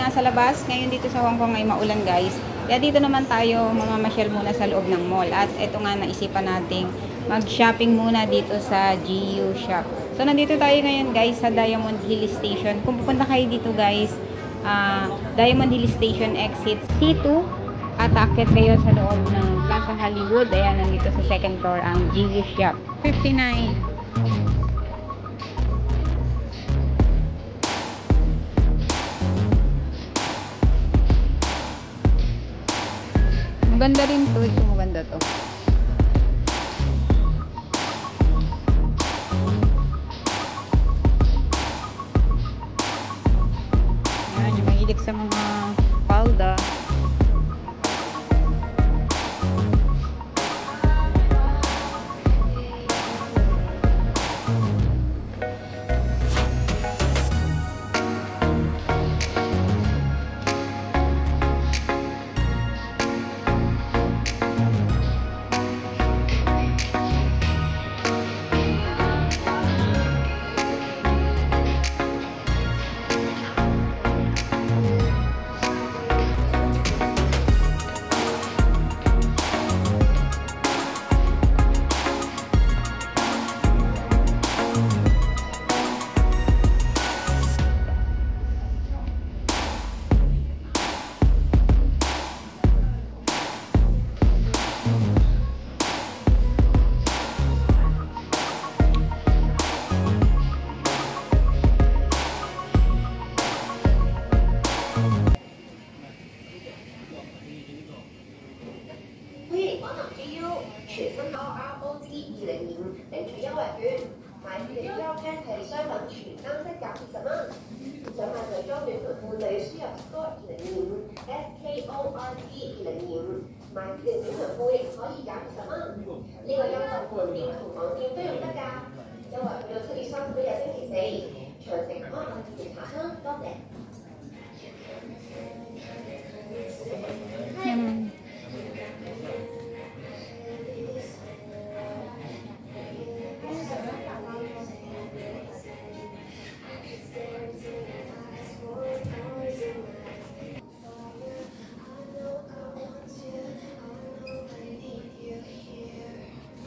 nga sa labas. Ngayon dito sa Hong Kong ay maulan guys. Kaya dito naman tayo mamamasyal muna sa loob ng mall. At ito nga naisipan nating mag-shopping muna dito sa GU Shop. So nandito tayo ngayon guys sa Diamond Hill Station. Kung pupunta kayo dito guys, Diamond Hill Station exit C2. At akit kayo sa loob ng Plaza Hollywood. Ayan, nandito sa second floor ang GU Shop. 59. Maganda rin to. Ito maganda to. Ayan, yung mahilig sa mga palda.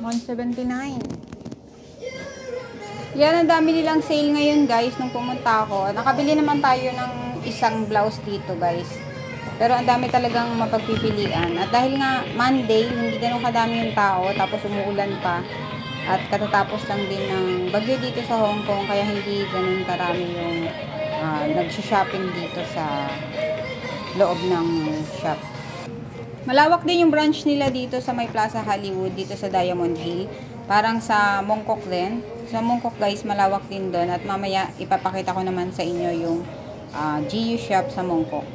$179. Yan, ang dami nilang sale ngayon guys nung pumunta ako. Nakabili naman tayo ng isang blouse dito guys. Pero ang dami talagang mapagpipilian. At dahil nga Monday, hindi ganun kadami yung tao. Tapos umuulan pa. At katatapos lang din ng bagyo dito sa Hong Kong. Kaya hindi ganun karami yung nag-shopping dito sa loob ng shop. Malawak din yung branch nila dito sa may Plaza Hollywood, dito sa Diamond Hill. Parang sa Mong Kok din. Sa Mong Kok guys, malawak din doon. At mamaya ipapakita ko naman sa inyo yung GU Shop sa Mong Kok.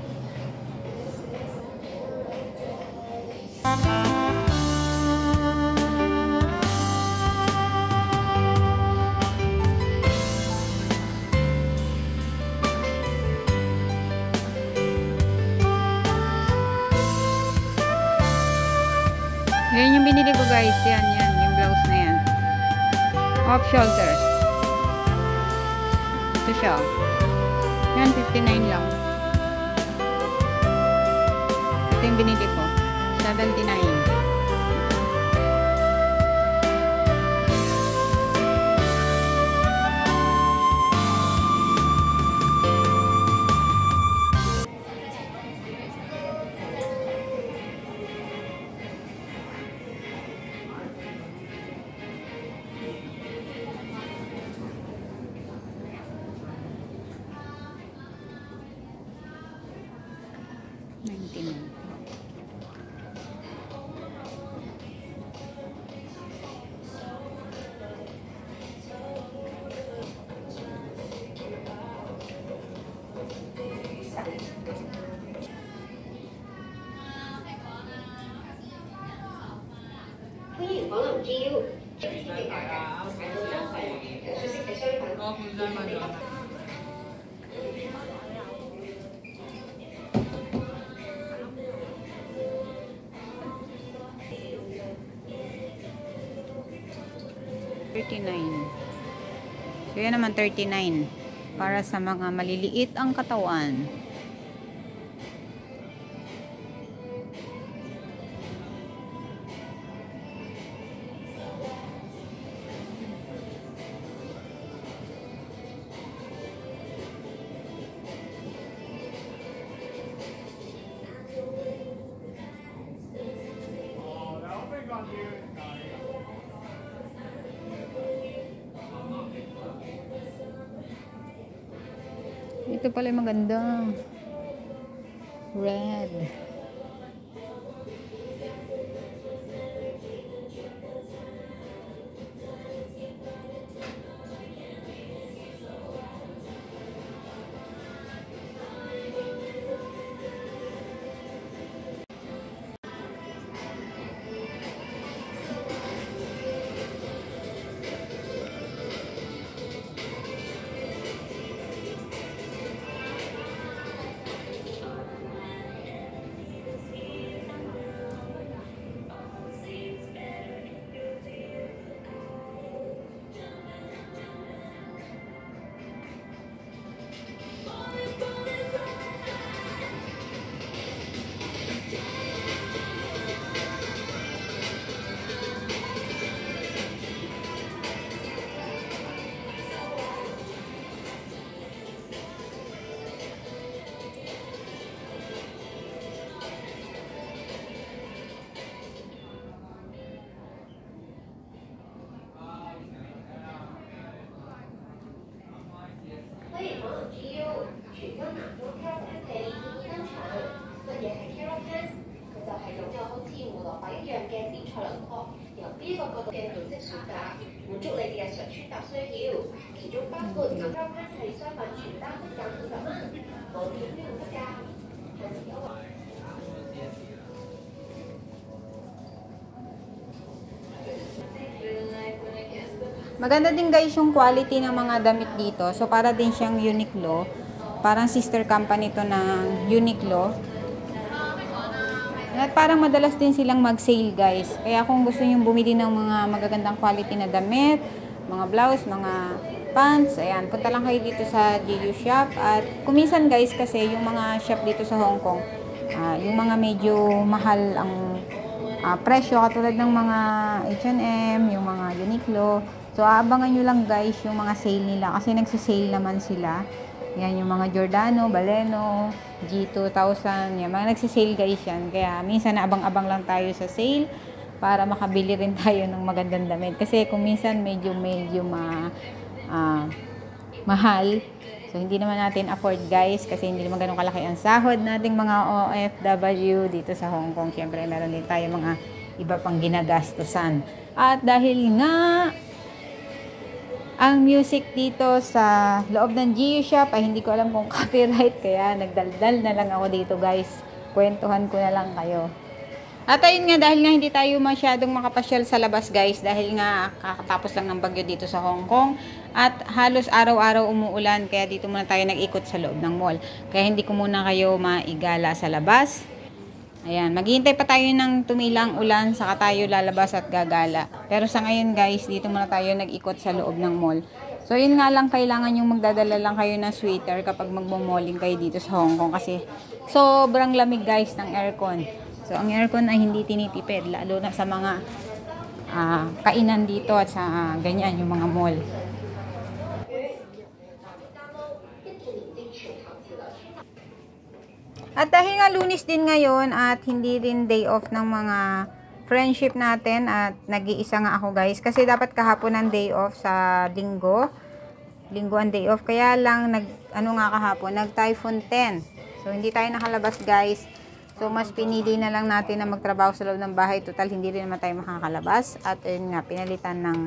Yan yung binili ko guys. Yan, yung blouse na yan. Off shoulder. Ito siya. Yan, 59 lang. Ito yung binili ko. 79. So yan naman 39 para sa mga maliliit ang katawan. Ito pala yung maganda. Red. Maganda din guys yung quality ng mga damit dito. So para din siyang Uniqlo. Parang sister company to ng Uniqlo. At parang madalas din silang mag-sale guys. Kaya kung gusto niyo bumili ng mga magagandang quality na damit, mga blouse, mga pants, ayan, punta lang kayo dito sa GU Shop. At kuminsan guys kasi yung mga shop dito sa Hong Kong, yung mga medyo mahal ang presyo katulad ng mga H&M, yung mga Uniqlo. So aabangan nyo lang guys yung mga sale nila kasi nagsisale naman sila. Yan yung mga Giordano, Baleno, G2000, yan mga nagsisale guys yan. Kaya minsan naabang-abang lang tayo sa sale para makabili rin tayo ng magandang damit. Kasi kung minsan medyo mahal. So hindi naman natin afford guys kasi hindi naman ganun kalaki ang sahod nating mga OFW dito sa Hong Kong. Siyempre meron din tayo mga iba pang ginagastusan. At dahil nga ang music dito sa loob ng GU Shop ay hindi ko alam kung copyright kaya nagdaldal na lang ako dito guys. Kwentuhan ko na lang kayo. At ayun nga dahil nga hindi tayo masyadong makapasyal sa labas guys dahil nga kakatapos lang ng bagyo dito sa Hong Kong at halos araw-araw umuulan kaya dito muna tayo nag-ikot sa loob ng mall. Kaya hindi ko muna kayo maigala sa labas. Ayan, maghihintay pa tayo ng tumilang ulan saka tayo lalabas at gagala. Pero sa ngayon guys, dito muna tayo nag-ikot sa loob ng mall. So yun nga lang, kailangan yung magdadala lang kayo ng sweater kapag magmo-malling kayo dito sa Hong Kong kasi sobrang lamig guys ng aircon. So ang aircon ay hindi tinitipid lalo na sa mga kainan dito at sa ganyan yung mga mall. At dahil nga Lunes din ngayon at hindi rin day off ng mga friendship natin at nag-iisa nga ako guys kasi dapat kahapon ang day off sa linggo ang day off kaya lang kahapon nag typhoon 10 so hindi tayo nakalabas guys so mas pinili na lang natin na magtrabaho sa loob ng bahay total hindi rin naman tayo makakalabas at yun nga pinalitan ng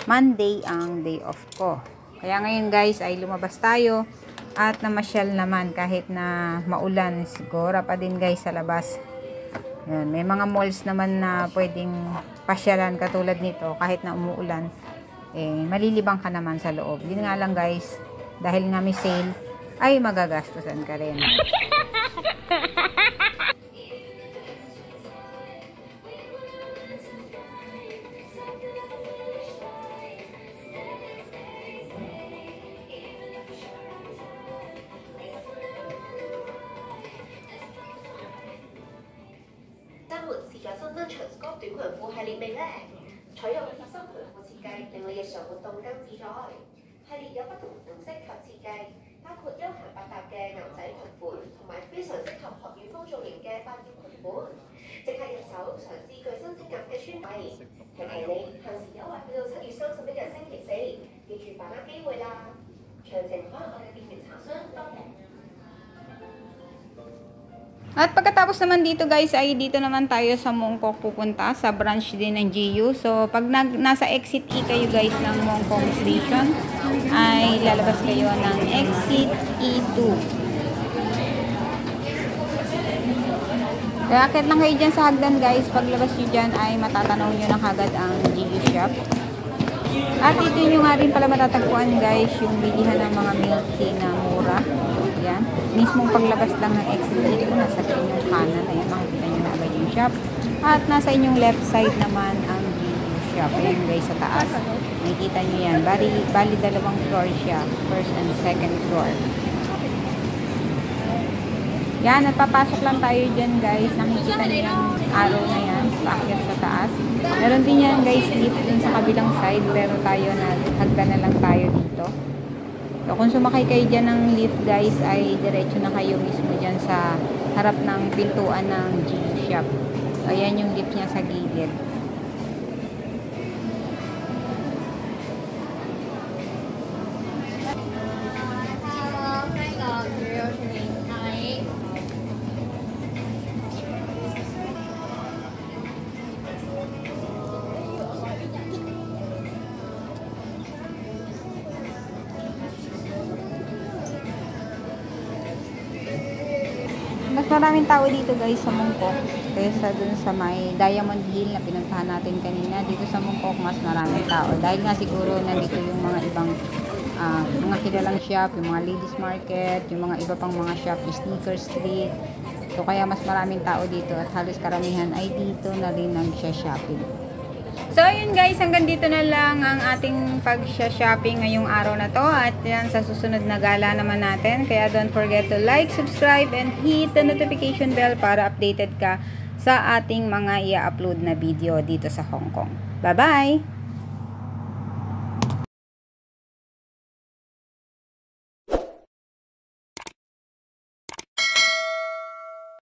Monday ang day off ko kaya ngayon guys ay lumabas tayo at namasyal naman kahit na maulan siguro pa din guys sa labas. Yan, may mga malls naman na pwedeng pasyalan katulad nito kahit na umuulan. Malilibang ka naman sa loob. Yun nga lang guys, dahil nga may sale ay magagastusan ka rin. At pagkatapos naman dito guys, ay dito naman tayo sa Mongkok pupunta, sa branch din ng GU. So, pag nasa exit E kayo guys ng Mongkok Station, ay lalabas kayo ng exit E2. Kaya akit lang kayo dyan sa hagdan guys, paglabas nyo dyan ay matatanaw nyo na kagad ang GU shop. At dito nyo nga rin pala matatagpuan guys, yung bilihan ng mga milk tea na mura. Yan. Mismong paglabas lang ng exit dito, nasa inyong kanan. Ayan, makikita nyo na agad yung shop. At nasa inyong left side naman ang shop. Ayan guys, sa taas. Makikita nyo yan. Bali dalawang floor siya. First and second floor. Yan, at papasok lang tayo dyan guys. Nakikita nyo yung arrow na yan. Paakyat sa taas. Meron din yan guys, lift dun sa kabilang side. Pero tayo na, hagdan na lang tayo dito. So, kung sumakay kayo dyan ng lift guys, ay diretso na kayo mismo dyan sa harap ng pintuan ng GU shop. So, ayan yung lift niya sa gilid. Mas maraming tao dito guys sa Mongkok kaysa dun sa may Diamond Hill na pinuntahan natin kanina. Dito sa Mongkok mas maraming tao dahil nga siguro nandito yung mga ibang mga kilalang shop, yung mga ladies market, yung mga iba pang mga shop, yung Sneaker Street. So kaya mas maraming tao dito at halos karamihan ay dito na rin nagsha-shopping. So, yun guys, hanggang dito na lang ang ating pag-shopping ngayong araw na to. At yan, sa susunod na gala naman natin. Kaya don't forget to like, subscribe, and hit the notification bell para updated ka sa ating mga i-upload na video dito sa Hong Kong. Bye-bye!